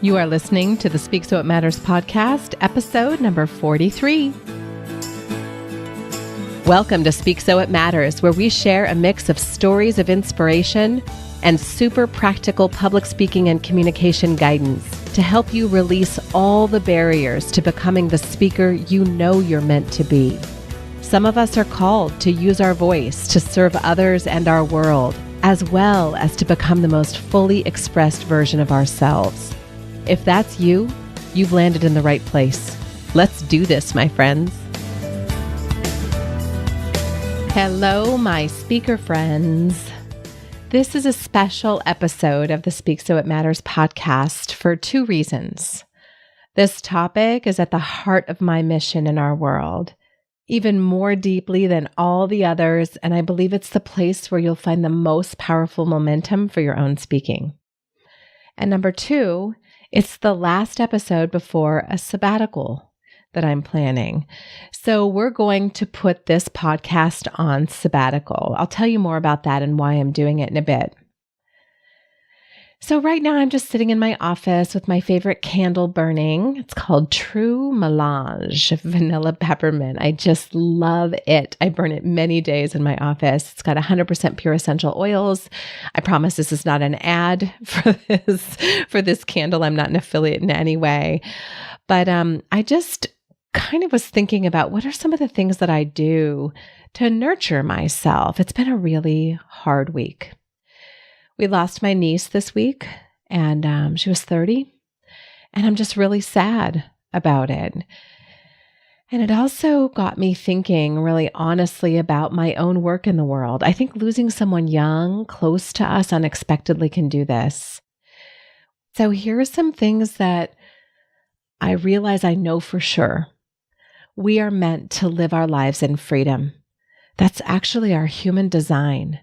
You are listening to the Speak So It Matters podcast, episode number 43. Welcome to Speak So It Matters, where we share a mix of stories of inspiration and super practical public speaking and communication guidance to help you release all the barriers to becoming the speaker you know you're meant to be. Some of us are called to use our voice to serve others and our world, as well as to become the most fully expressed version of ourselves. If that's you, you've landed in the right place. Let's do this, my friends. Hello, my speaker friends. This is a special episode of the Speak So It Matters podcast for two reasons. This topic is at the heart of my mission in our world, even more deeply than all the others, and I believe it's the place where you'll find the most powerful momentum for your own speaking. And number two, it's the last episode before a sabbatical that I'm planning. So we're going to put this podcast on sabbatical. I'll tell you more about that and why I'm doing it in a bit. So right now I'm just sitting in my office with my favorite candle burning. It's called True Melange Vanilla Peppermint. I just love it. I burn it many days in my office. It's got 100% pure essential oils. I promise this is not an ad for this candle. I'm not an affiliate in any way. But I just kind of was thinking about what are some of the things that I do to nurture myself. It's been a really hard week. We lost my niece this week, and she was 30, and I'm just really sad about it. And it also got me thinking really honestly about my own work in the world. I think losing someone young, close to us unexpectedly can do this. So here are some things that I realize I know for sure. We are meant to live our lives in freedom. That's actually our human design.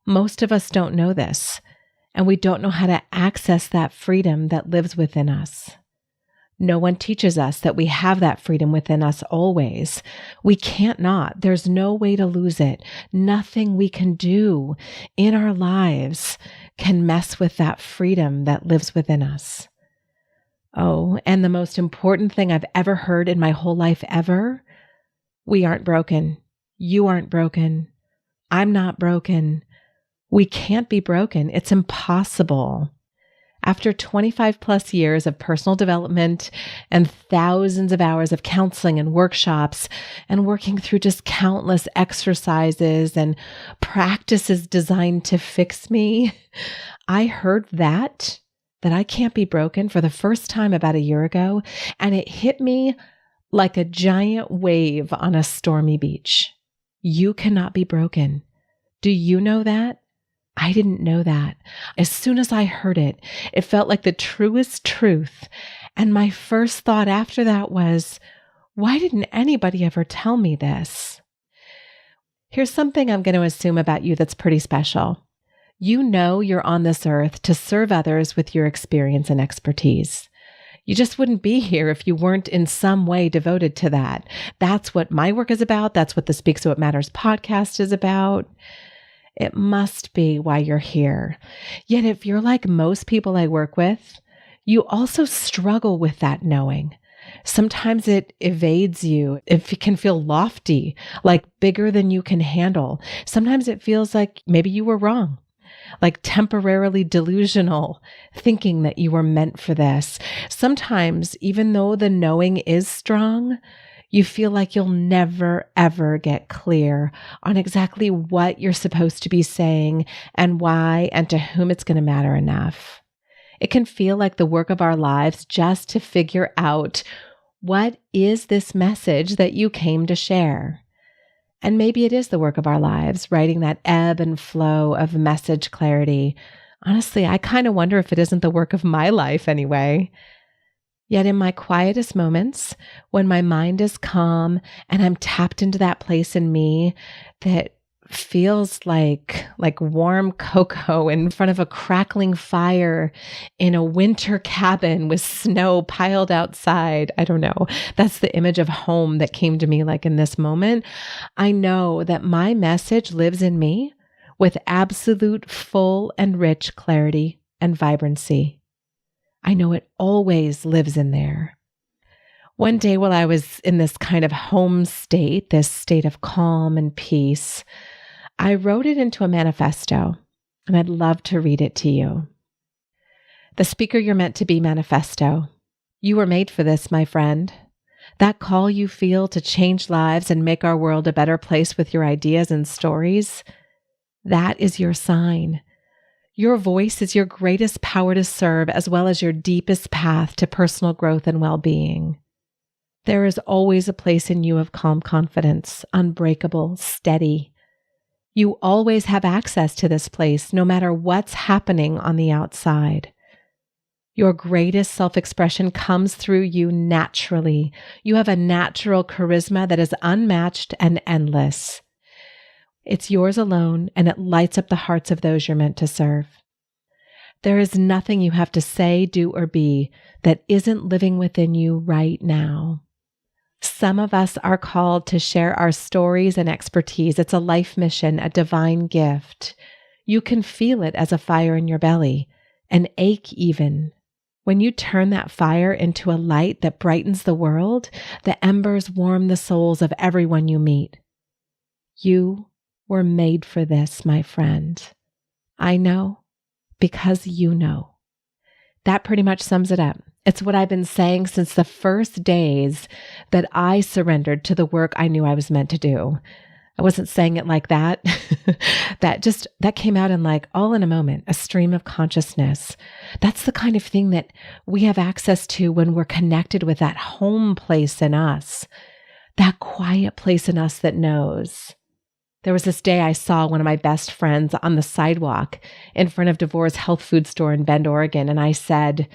Most of us don't know this, and we don't know how to access that freedom that lives within us. No one teaches us that we have that freedom within us always. We can't not. There's no way to lose it. Nothing we can do in our lives can mess with that freedom that lives within us. Oh, and the most important thing I've ever heard in my whole life ever, we aren't broken. You aren't broken. I'm not broken. We can't be broken. It's impossible. After 25 plus years of personal development and thousands of hours of counseling and workshops and working through just countless exercises and practices designed to fix me, I heard that I can't be broken for the first time about a year ago, and it hit me like a giant wave on a stormy beach. You cannot be broken. Do you know that? I didn't know that. As soon as I heard it, it felt like the truest truth. And my first thought after that was, why didn't anybody ever tell me this? Here's something I'm going to assume about you that's pretty special. You know you're on this earth to serve others with your experience and expertise. You just wouldn't be here if you weren't in some way devoted to that. That's what my work is about. That's what the Speak So It Matters podcast is about. It must be why you're here. Yet if you're like most people I work with, you also struggle with that knowing. Sometimes it evades you. It can feel lofty, like bigger than you can handle. Sometimes it feels like maybe you were wrong, like temporarily delusional, thinking that you were meant for this. Sometimes, even though the knowing is strong, you feel like you'll never, ever get clear on exactly what you're supposed to be saying and why and to whom it's going to matter enough. It can feel like the work of our lives just to figure out what is this message that you came to share. And maybe it is the work of our lives, writing that ebb and flow of message clarity. Honestly, I kind of wonder if it isn't the work of my life anyway. Yet in my quietest moments, when my mind is calm and I'm tapped into that place in me that feels like warm cocoa in front of a crackling fire in a winter cabin with snow piled outside. I don't know. That's the image of home that came to me like in this moment. I know that my message lives in me with absolute full and rich clarity and vibrancy. I know it always lives in there. One day while I was in this kind of home state, this state of calm and peace, I wrote it into a manifesto, and I'd love to read it to you. The Speaker You're Meant to Be manifesto. You were made for this, my friend. That call you feel to change lives and make our world a better place with your ideas and stories, that is your sign. Your voice is your greatest power to serve, as well as your deepest path to personal growth and well-being. There is always a place in you of calm confidence, unbreakable, steady. You always have access to this place, no matter what's happening on the outside. Your greatest self-expression comes through you naturally. You have a natural charisma that is unmatched and endless. It's yours alone, and it lights up the hearts of those you're meant to serve. There is nothing you have to say, do, or be that isn't living within you right now. Some of us are called to share our stories and expertise. It's a life mission, a divine gift. You can feel it as a fire in your belly, an ache even. When you turn that fire into a light that brightens the world, the embers warm the souls of everyone you meet. You were made for this, my friend. I know because you know. That pretty much sums it up. It's what I've been saying since the first days that I surrendered to the work I knew I was meant to do. I wasn't saying it like that. that came out in all in a moment, a stream of consciousness. That's the kind of thing that we have access to when we're connected with that home place in us, that quiet place in us that knows. There was this day I saw one of my best friends on the sidewalk in front of Devore's health food store in Bend, Oregon, and I said,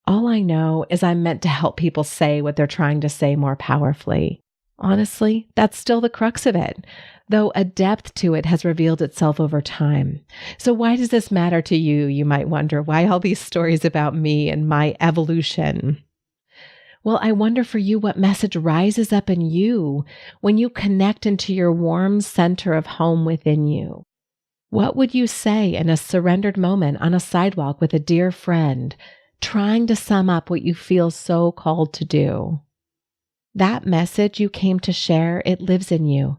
all I know is I'm meant to help people say what they're trying to say more powerfully. Honestly, that's still the crux of it, though a depth to it has revealed itself over time. So why does this matter to you, you might wonder? Why all these stories about me and my evolution? Well, I wonder for you what message rises up in you when you connect into your warm center of home within you. What would you say in a surrendered moment on a sidewalk with a dear friend, trying to sum up what you feel so called to do? That message you came to share, it lives in you.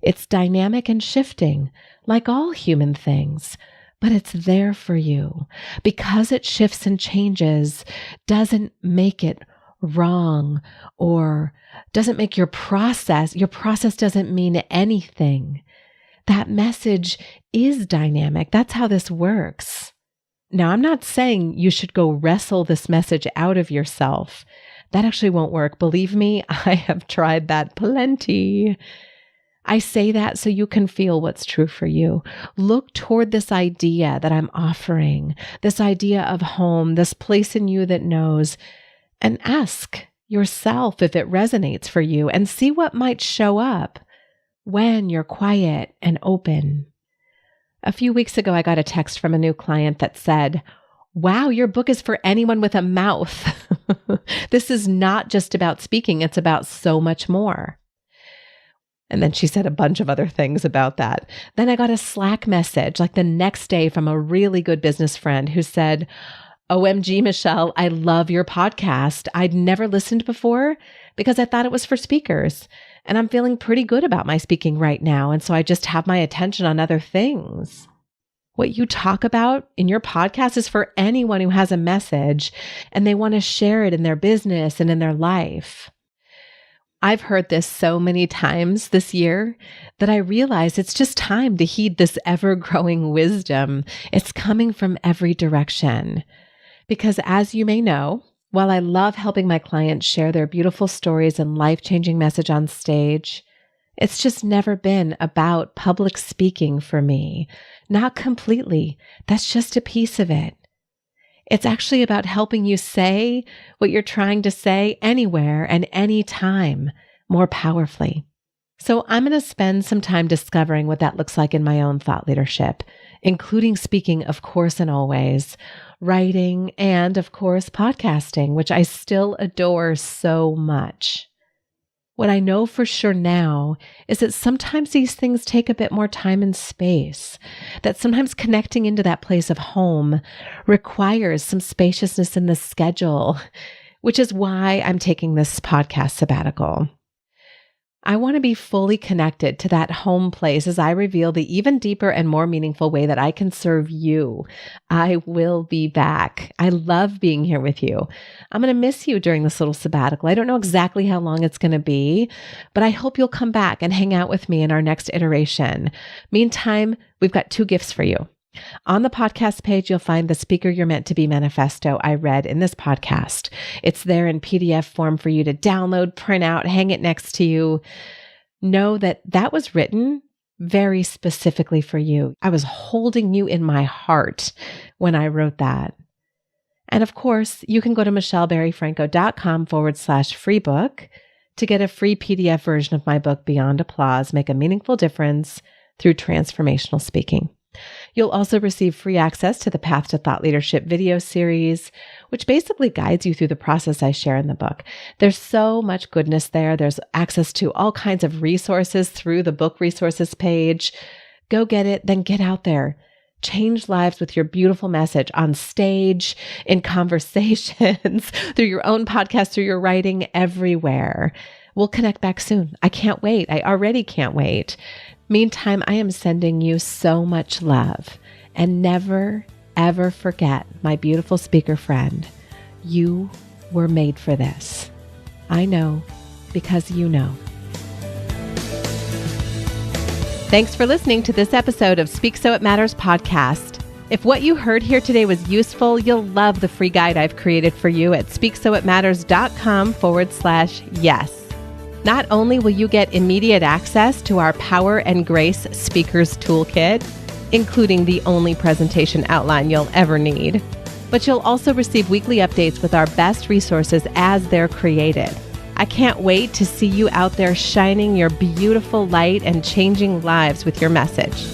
It's dynamic and shifting, like all human things, but it's there for you. Because it shifts and changes, doesn't make it wrong or doesn't make your process doesn't mean anything. That message is dynamic. That's how this works. Now, I'm not saying you should go wrestle this message out of yourself. That actually won't work. Believe me, I have tried that plenty. I say that so you can feel what's true for you. Look toward this idea that I'm offering, this idea of home, this place in you that knows, and ask yourself if it resonates for you and see what might show up when you're quiet and open. A few weeks ago, I got a text from a new client that said, "Wow, your book is for anyone with a mouth." This is not just about speaking. It's about so much more. And then she said a bunch of other things about that. Then I got a Slack message the next day from a really good business friend who said, "OMG, Michelle, I love your podcast. I'd never listened before because I thought it was for speakers. And I'm feeling pretty good about my speaking right now. And so I just have my attention on other things." What you talk about in your podcast is for anyone who has a message and they want to share it in their business and in their life. I've heard this so many times this year that I realize it's just time to heed this ever-growing wisdom. It's coming from every direction. Because as you may know, while I love helping my clients share their beautiful stories and life-changing message on stage, it's just never been about public speaking for me. Not completely. That's just a piece of it. It's actually about helping you say what you're trying to say anywhere and anytime more powerfully. So I'm going to spend some time discovering what that looks like in my own thought leadership, including speaking, of course, and always, writing, and of course, podcasting, which I still adore so much. What I know for sure now is that sometimes these things take a bit more time and space, that sometimes connecting into that place of home requires some spaciousness in the schedule, which is why I'm taking this podcast sabbatical. I want to be fully connected to that home place as I reveal the even deeper and more meaningful way that I can serve you. I will be back. I love being here with you. I'm going to miss you during this little sabbatical. I don't know exactly how long it's going to be, but I hope you'll come back and hang out with me in our next iteration. Meantime, we've got 2 gifts for you. On the podcast page, you'll find the Speaker You're Meant to Be manifesto I read in this podcast. It's there in PDF form for you to download, print out, hang it next to you. Know that that was written very specifically for you. I was holding you in my heart when I wrote that. And of course, you can go to michelleberryfranco.com/free book to get a free PDF version of my book, Beyond Applause, Make a Meaningful Difference Through Transformational Speaking. You'll also receive free access to the Path to Thought Leadership video series, which basically guides you through the process I share in the book. There's so much goodness there. There's access to all kinds of resources through the book resources page. Go get it, then get out there. Change lives with your beautiful message on stage, in conversations, through your own podcast, through your writing, everywhere. We'll connect back soon. I can't wait. I already can't wait. Meantime, I am sending you so much love, and never, ever forget, my beautiful speaker friend, you were made for this. I know because you know. Thanks for listening to this episode of Speak So It Matters podcast. If what you heard here today was useful, you'll love the free guide I've created for you at speaksoitmatters.com/yes. Not only will you get immediate access to our Power and Grace Speakers Toolkit, including the only presentation outline you'll ever need, but you'll also receive weekly updates with our best resources as they're created. I can't wait to see you out there shining your beautiful light and changing lives with your message.